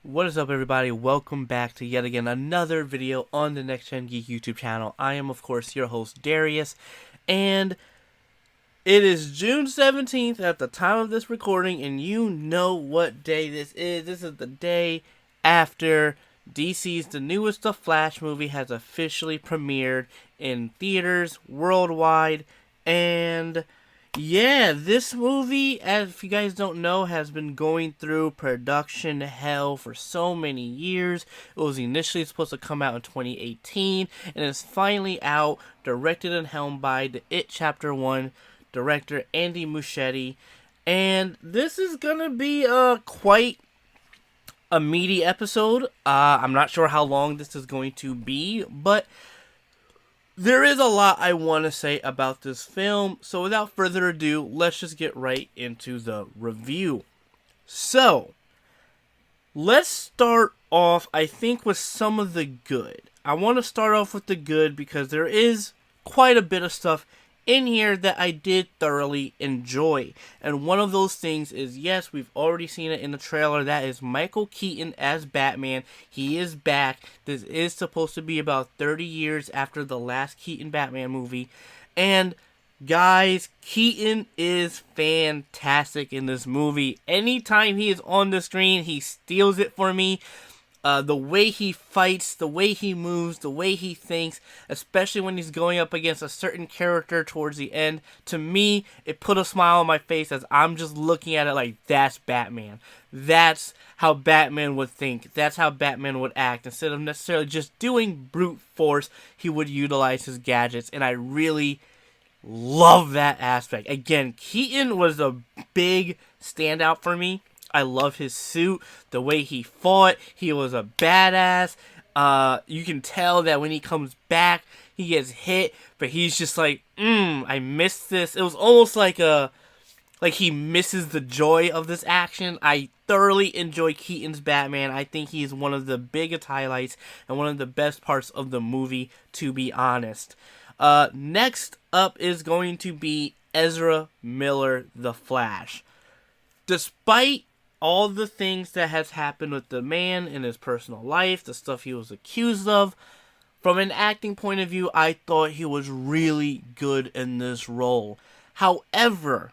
What is up, everybody? Welcome back to yet again another video on the Next Gen Geek YouTube channel. I am, of course, your host, Darius, and it is June 17th at the time of this recording, and you know what day this is. This is the day after DC's The Newest The Flash movie has officially premiered in theaters worldwide, and yeah, this movie, as if you guys don't know, has been going through production hell for so many years. It was initially supposed to come out in 2018, and it's finally out, directed and helmed by the It Chapter 1 director Andy Muschietti. And this is gonna be quite a meaty episode. I'm not sure how long this is going to be, but there is a lot I want to say about this film, so without further ado, let's just get right into the review. So, let's start off, I think, with some of the good. I want to start off with the good because there is quite a bit of stuff in here that I did thoroughly enjoy. And one of those things is, yes, we've already seen it in the trailer, that is Michael Keaton as Batman. He is back. This is supposed to be about 30 years after the last Keaton Batman movie. And guys, Keaton is fantastic in this movie. Anytime he is on the screen, he steals it for me. The way he fights, the way he moves, the way he thinks, especially when he's going up against a certain character towards the end, to me, it put a smile on my face as I'm just looking at it like, that's Batman. That's how Batman would think. That's how Batman would act. Instead of necessarily just doing brute force, he would utilize his gadgets, and I really love that aspect. Again, Keaton was a big standout for me. I love his suit, the way he fought. He was a badass. You can tell that when he comes back, he gets hit, but he's just like, I missed this. It was almost like he misses the joy of this action. I thoroughly enjoy Keaton's Batman. I think he's one of the biggest highlights and one of the best parts of the movie, to be honest. Next up is going to be Exra Miller, the Flash. Despite all the things that has happened with the man in his personal life, the stuff he was accused of, from an acting point of view, I thought he was really good in this role. However,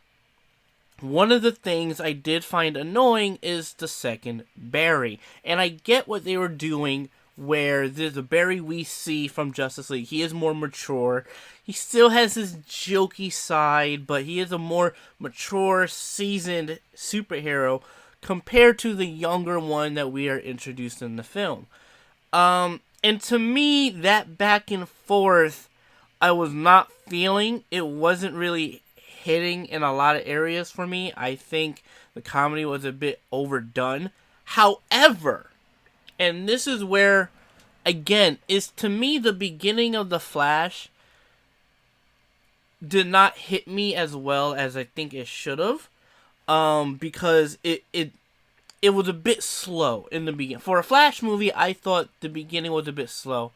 one of the things I did find annoying is the second Barry. And I get what they were doing, where the Barry we see from Justice League, he is more mature. He still has his jokey side, but he is a more mature, seasoned superhero compared to the younger one that we are introduced in the film. And to me, that back and forth, I was not feeling. It wasn't really hitting in a lot of areas for me. I think the comedy was a bit overdone. However, and this is where, again, is to me the beginning of The Flash did not hit me as well as I think it should have. Because it was a bit slow in the beginning. For a Flash movie, I thought the beginning was a bit slow.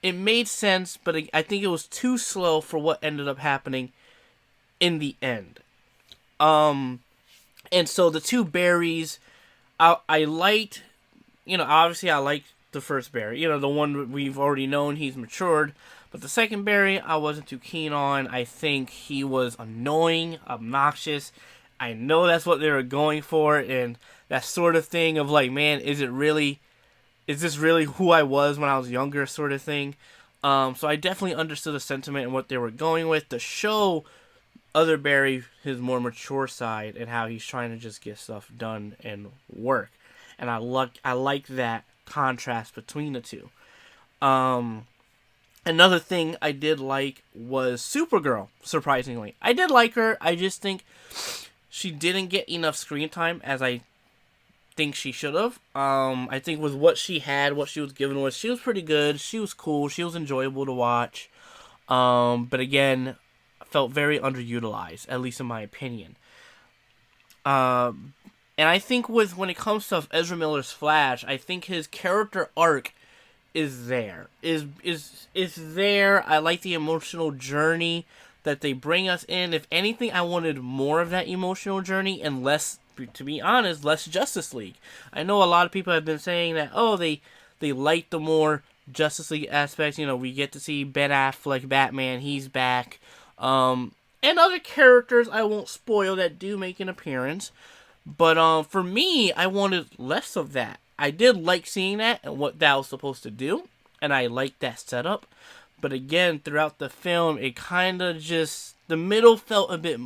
It made sense, but I think it was too slow for what ended up happening in the end. And so the two Barrys, I liked, obviously I liked the first Barry. The one we've already known, he's matured. But the second Barry, I wasn't too keen on. I think he was annoying, obnoxious. I know that's what they were going for, and that sort of thing of like, man, is this really who I was when I was younger, sort of thing. So I definitely understood the sentiment and what they were going with to show other Barry his more mature side and how he's trying to just get stuff done and work. And I like that contrast between the two. Another thing I did like was Supergirl, surprisingly. I did like her. I just think she didn't get enough screen time as I think she should have. I think with what she had, what she was given with, she was pretty good. She was cool. She was enjoyable to watch. But again, felt very underutilized, at least in my opinion. And I think when it comes to Ezra Miller's Flash, I think his character arc is there. Is there. I like the emotional journey that they bring us in. If anything, I wanted more of that emotional journey and less to be honest, less Justice League. I know a lot of people have been saying that, oh, they like the more Justice League aspects. You know, we get to see Ben Affleck, Batman, he's back. And other characters I won't spoil that do make an appearance. But for me, I wanted less of that. I did like seeing that and what that was supposed to do. And I liked that setup. But again, throughout the film, it kind of just... The middle felt a bit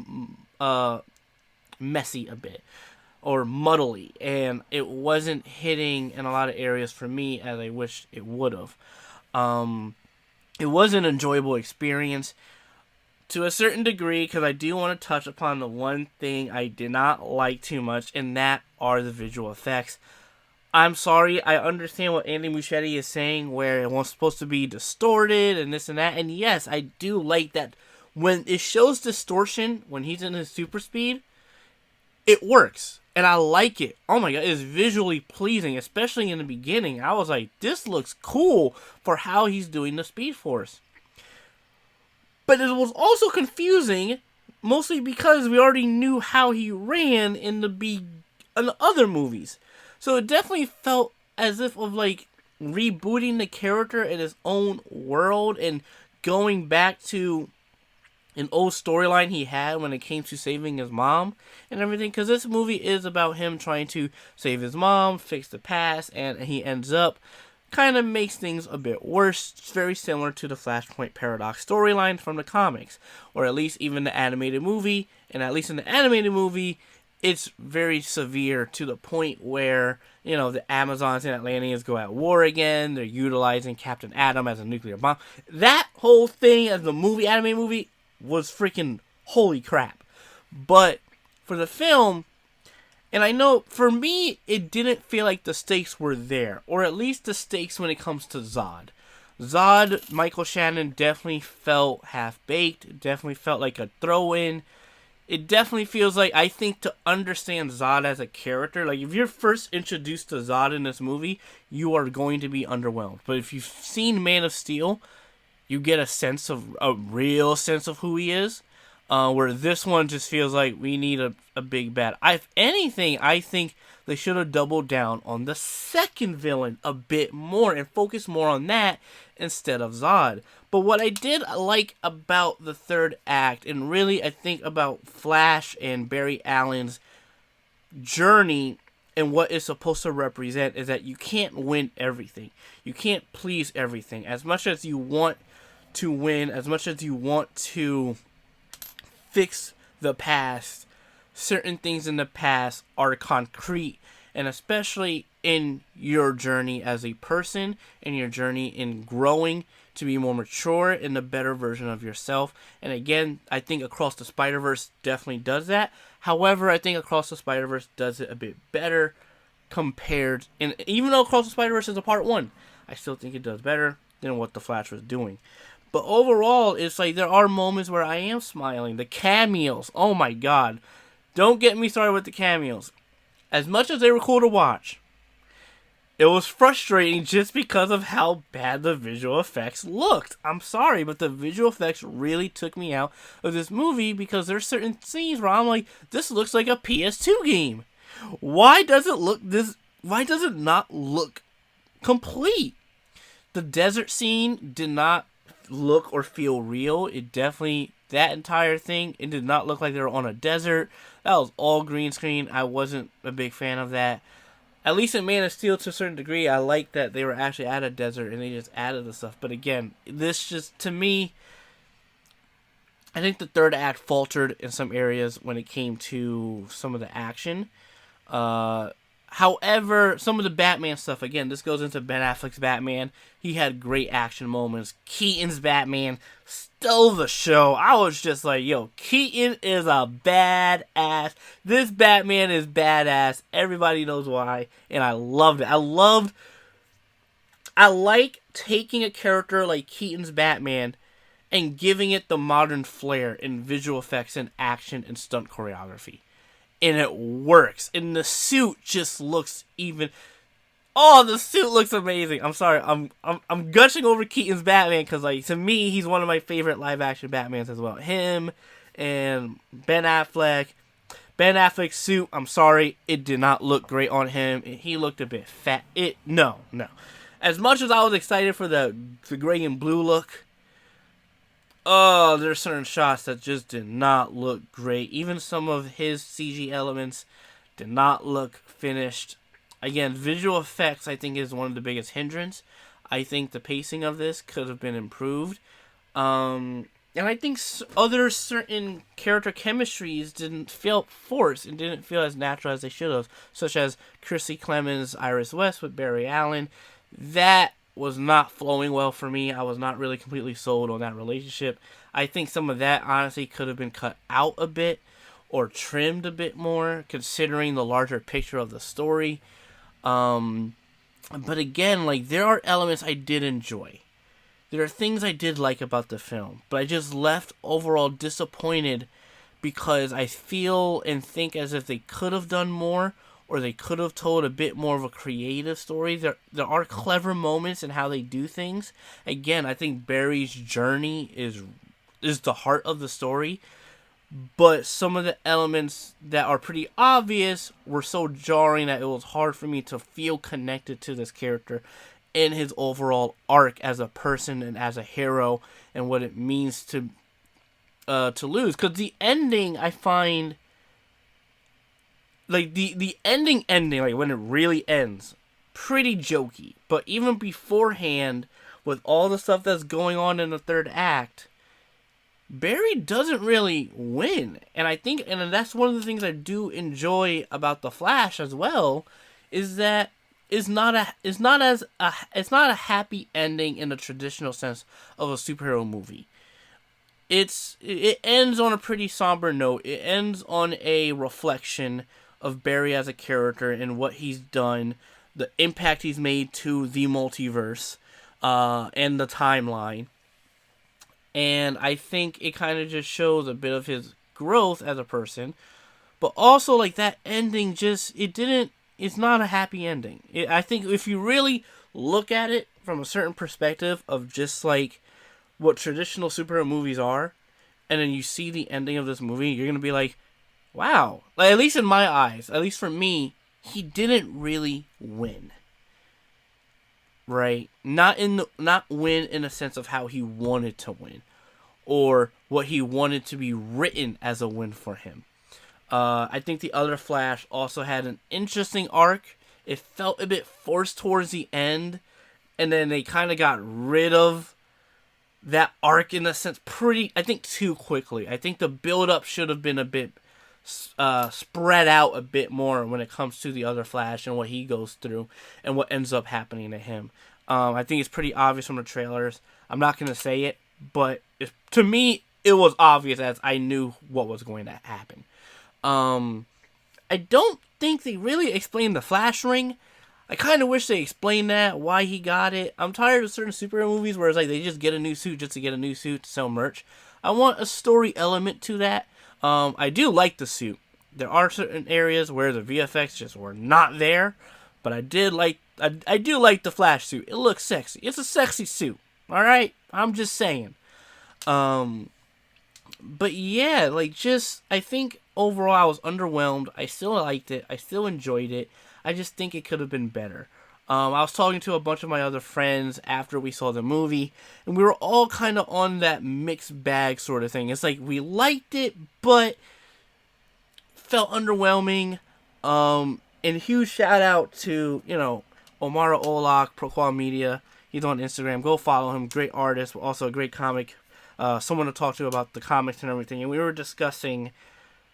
messy a bit. Or muddly. And it wasn't hitting in a lot of areas for me as I wished it would have. It was an enjoyable experience to a certain degree, because I do want to touch upon the one thing I did not like too much, and that are the visual effects. I'm sorry, I understand what Andy Muschietti is saying, where it was supposed to be distorted and this and that, and yes, I do like that. When it shows distortion, when he's in his super speed, it works, and I like it. Oh my god, it's visually pleasing, especially in the beginning. I was like, this looks cool for how he's doing the Speed Force. But it was also confusing, mostly because we already knew how he ran in the other movies. So it definitely felt as if of like rebooting the character in his own world and going back to an old storyline he had when it came to saving his mom and everything. Because this movie is about him trying to save his mom, fix the past, and he ends up kind of makes things a bit worse. It's very similar to the Flashpoint Paradox storyline from the comics, or at least even the animated movie. And at least in the animated movie, it's very severe to the point where, you know, the Amazons and Atlanteans go at war again. They're utilizing Captain Atom as a nuclear bomb. That whole thing as the animated movie was freaking holy crap. But for the film, and I know, for me, it didn't feel like the stakes were there. Or at least the stakes when it comes to Zod. Zod, Michael Shannon, definitely felt half-baked. Definitely felt like a throw-in. It definitely feels like, I think, to understand Zod as a character, like, if you're first introduced to Zod in this movie, you are going to be underwhelmed. But if you've seen Man of Steel, you get a real sense of who he is. Where this one just feels like we need a big bad. If anything, I think they should have doubled down on the second villain a bit more and focused more on that instead of Zod. But what I did like about the third act, and really I think about Flash and Barry Allen's journey and what it's supposed to represent, is that you can't win everything. You can't please everything. As much as you want to win, as much as you want to fix the past, certain things in the past are concrete, and especially in your journey as a person, in your journey in growing to be more mature and a better version of yourself. And again, I think Across the Spider-Verse definitely does that. However, I think Across the Spider-Verse does it a bit better compared, and even though Across the Spider-Verse is a part 1, I still think it does better than what The Flash was doing. But overall, it's like there are moments where I am smiling. The cameos, oh my god. Don't get me started with the cameos. As much as they were cool to watch, it was frustrating just because of how bad the visual effects looked. I'm sorry, but the visual effects really took me out of this movie, because there's certain scenes where I'm like, this looks like a PS2 game. Why does it not look complete? The desert scene did not look or feel real. It definitely, that entire thing, it did not look like they were on a desert. That was all green screen. I wasn't a big fan of that. At least in Man of Steel, to a certain degree, I like that they were actually at a desert and they just added the stuff. But again, this just, to me, I think the third act faltered in some areas when it came to some of the action. However, some of the Batman stuff, again, this goes into Ben Affleck's Batman. He had great action moments. Keaton's Batman stole the show. I was just like, yo, Keaton is a badass. This Batman is badass. Everybody knows why. And I loved it. I like taking a character like Keaton's Batman and giving it the modern flair in visual effects and action and stunt choreography. And it works. And the suit just looks even... Oh, the suit looks amazing. I'm sorry. I'm gushing over Keaton's Batman because, like, to me, he's one of my favorite live-action Batmans as well. Him and Ben Affleck. Ben Affleck's suit, I'm sorry, it did not look great on him. He looked a bit fat. No. As much as I was excited for the gray and blue look, oh, there's certain shots that just did not look great. Even some of his CG elements did not look finished. Again, visual effects, I think, is one of the biggest hindrance. I think the pacing of this could have been improved. And I think other certain character chemistries didn't feel forced and didn't feel as natural as they should have, such as Chrissy Clemens, Iris West with Barry Allen. That was not flowing well for me. I was not really completely sold on that relationship. I think some of that, honestly, could have been cut out a bit or trimmed a bit more, considering the larger picture of the story. But again, like, there are elements I did enjoy. There are things I did like about the film, but I just left overall disappointed because I feel and think as if they could have done more, or they could have told a bit more of a creative story. There are clever moments in how they do things. Again, I think Barry's journey is the heart of the story, but some of the elements that are pretty obvious were so jarring that it was hard for me to feel connected to this character in his overall arc as a person and as a hero, and what it means to lose. Because the ending, I find, like, the ending, like, when it really ends, pretty jokey. But even beforehand, with all the stuff that's going on in the third act, Barry doesn't really win. And I think, and that's one of the things I do enjoy about The Flash as well, is that it's not a happy ending in the traditional sense of a superhero movie. It ends on a pretty somber note. It ends on a reflection of Barry as a character and what he's done, the impact he's made to the multiverse, and the timeline. And I think it kind of just shows a bit of his growth as a person. But also, like, that ending it's not a happy ending. I think if you really look at it from a certain perspective of just, like, what traditional superhero movies are, and then you see the ending of this movie, you're going to be like, wow. Like, at least in my eyes, at least for me, he didn't really win. Right? Not win in a sense of how he wanted to win, or what he wanted to be written as a win for him. I think the other Flash also had an interesting arc. It felt a bit forced towards the end, and then they kind of got rid of that arc in a sense too quickly. I think the build-up should have been a bit spread out a bit more when it comes to the other Flash and what he goes through and what ends up happening to him. I think it's pretty obvious from the trailers. I'm not going to say it, but to me, it was obvious as I knew what was going to happen. I don't think they really explained the Flash ring. I kind of wish they explained that, why he got it. I'm tired of certain superhero movies where it's like they just get a new suit just to get a new suit to sell merch. I want a story element to that. I do like the suit. There are certain areas where the VFX just were not there, but I do like the Flash suit. It looks sexy. It's a sexy suit. All right, I'm just saying. But yeah, like, just, I think overall I was underwhelmed. I still liked it. I still enjoyed it. I just think it could have been better. I was talking to a bunch of my other friends after we saw the movie, and we were all kind of on that mixed bag sort of thing. It's like we liked it, but felt underwhelming. And huge shout out to, Omara Olak, Proqual Media. He's on Instagram. Go follow him. Great artist, also a great comic. Someone to talk to about the comics and everything. And we were discussing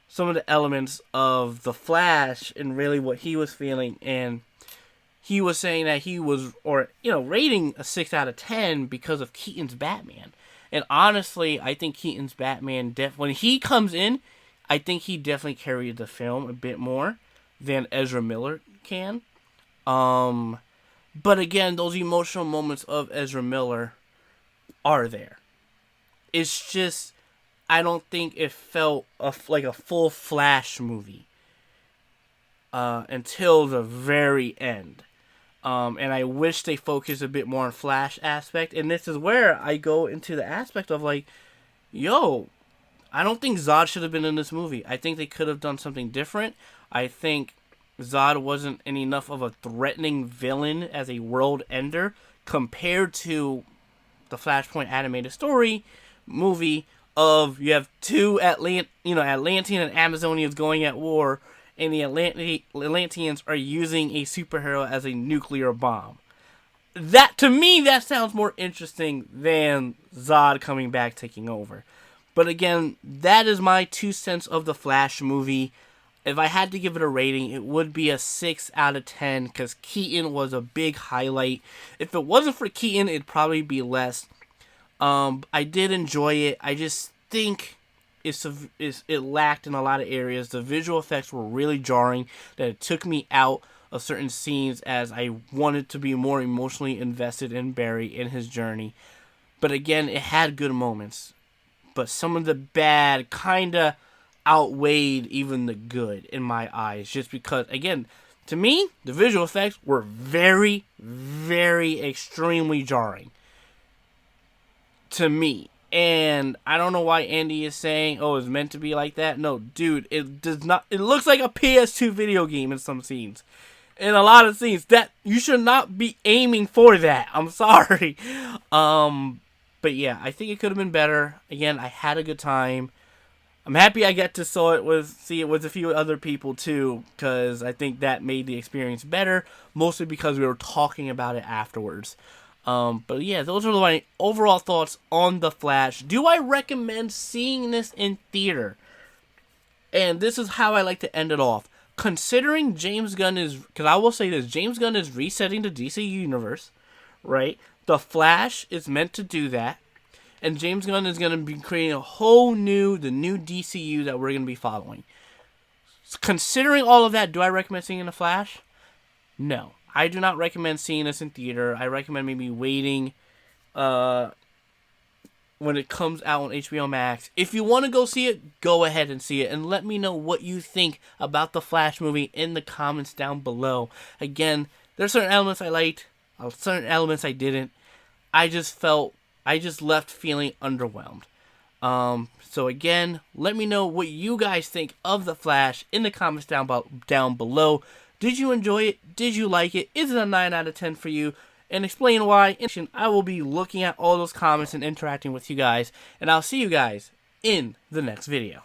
some of the elements of The Flash and really what he was feeling. And he was saying that he was, rating a 6 out of 10 because of Keaton's Batman. And honestly, I think Keaton's Batman, when he comes in, I think he definitely carried the film a bit more than Exra Miller can. But again, those emotional moments of Exra Miller are there. It's just, I don't think it felt like a full Flash movie until the very end. And I wish they focused a bit more on Flash aspect. And this is where I go into the aspect of, like, I don't think Zod should have been in this movie. I think they could have done something different. I think Zod wasn't enough of a threatening villain as a world ender compared to the Flashpoint animated story movie of you have two Atlantean and Amazonians going at war, and the Atlanteans are using a superhero as a nuclear bomb. That, to me, that sounds more interesting than Zod coming back taking over. But again, that is my 2 cents of the Flash movie. If I had to give it a rating, it would be a 6 out of 10 because Keaton was a big highlight. If it wasn't for Keaton, it'd probably be less. I did enjoy it. I just think it lacked in a lot of areas. The visual effects were really jarring, that it took me out of certain scenes as I wanted to be more emotionally invested in Barry in his journey. But again, it had good moments. But some of the bad kind of outweighed even the good in my eyes. Just because, again, to me, the visual effects were very, very extremely jarring. To me. And I don't know why Andy is saying, oh, it's meant to be like that. No, dude, it does not. It looks like a PS2 video game in some scenes. In a lot of scenes. That you should not be aiming for that. I'm sorry. But yeah, I think it could have been better. Again, I had a good time. I'm happy I get to see it with a few other people too, because I think that made the experience better, mostly because we were talking about it afterwards. But yeah, those are my overall thoughts on The Flash. Do I recommend seeing this in theater? And this is how I like to end it off. Considering James Gunn is, because I will say this, James Gunn is resetting the DC universe, right? The Flash is meant to do that. And James Gunn is going to be creating the new DCU that we're going to be following. Considering all of that, do I recommend seeing The Flash? No. I do not recommend seeing this in theater. I recommend maybe waiting when it comes out on HBO Max. If you want to go see it, go ahead and see it. And let me know what you think about the Flash movie in the comments down below. Again, there's certain elements I liked, certain elements I didn't. I just left feeling underwhelmed. So again, let me know what you guys think of The Flash in the comments down below. Did you enjoy it? Did you like it? Is it a 9 out of 10 for you? And explain why. I will be looking at all those comments and interacting with you guys. And I'll see you guys in the next video.